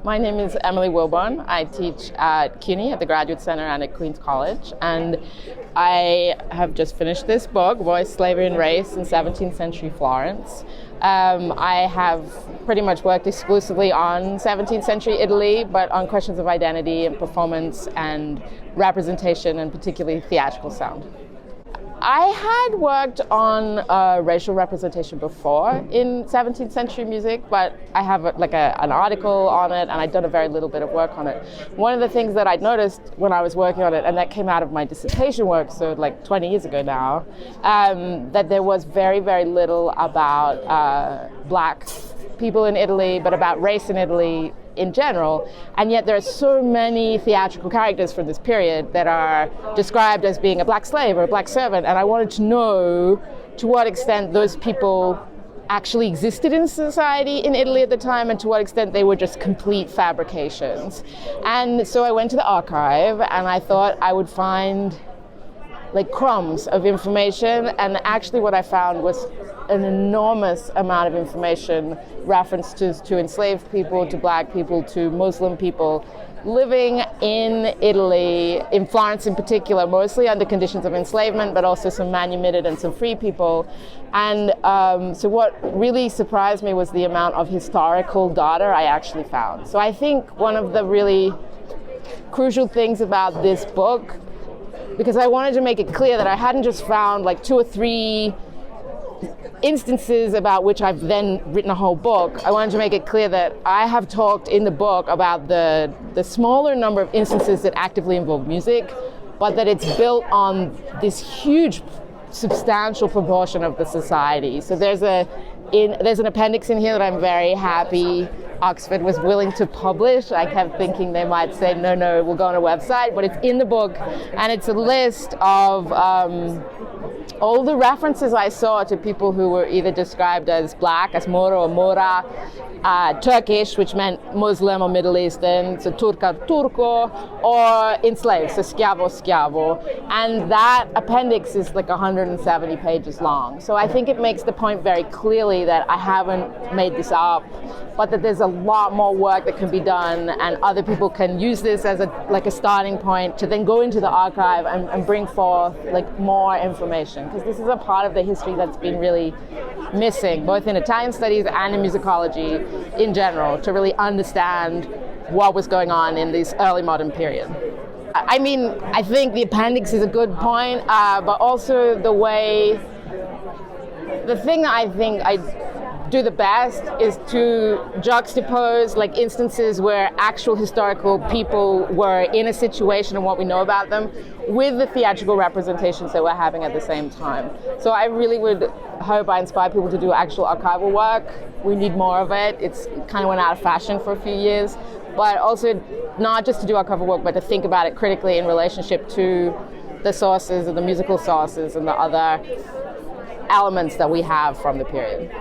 My name is Emily Wilbourne. I teach at CUNY at the Graduate Center and at Queen's College. And I have just finished this book, Voice, Slavery and Race in 17th-Century Florence. I have pretty much worked exclusively on 17th century Italy, but on questions of identity and performance and representation, and particularly theatrical sound. I had worked on racial representation before in 17th century music, but I have an article on it, and I'd done a very little bit of work on it. One of the things that I'd noticed when I was working on it, and that came out of my dissertation work, so like 20 years ago now, that there was very, very little about Black people in Italy, but about race in Italy in general, and yet there are so many theatrical characters from this period that are described as being a Black slave or a Black servant, and I wanted to know to what extent those people actually existed in society in Italy at the time, and to what extent they were just complete fabrications. And so I went to the archive, and I thought I would find like crumbs of information, and actually what I found was an enormous amount of information, references to enslaved people, to Black people, to Muslim people living in Italy, in Florence in particular, mostly under conditions of enslavement, but also some manumitted and some free people. And so what really surprised me was the amount of historical data I actually found. So I think one of the really crucial things about this book, because I wanted to make it clear that I hadn't just found like 2 or 3 instances about which I've then written a whole book. I wanted to make it clear that I have talked in the book about the smaller number of instances that actively involve music, but that it's built on this huge, substantial proportion of the society. So there's an appendix in here that I'm very happy Oxford was willing to publish. I kept thinking they might say, no, we'll go on a website, but it's in the book, and it's a list of all the references I saw to people who were either described as Black, as Moro or Mora, Turkish, which meant Muslim or Middle Eastern, so Turca, Turco, or enslaved, so Schiavo, Schiavo. And that appendix is like 170 pages long. So I think it makes the point very clearly that I haven't made this up, but that there's a lot more work that can be done, and other people can use this as a starting point to then go into the archive and bring forth like more information, because this is a part of the history that's been really missing, both in Italian studies and in musicology in general, to really understand what was going on in this early modern period. I mean, I think the appendix is a good point, but also the thing that I think I do the best is to juxtapose like instances where actual historical people were in a situation and what we know about them with the theatrical representations that we're having at the same time. So I really would hope I inspire people to do actual archival work. We need more of it. It's kind of went out of fashion for a few years, but also not just to do archival work, but to think about it critically in relationship to the sources and the musical sources and the other elements that we have from the period.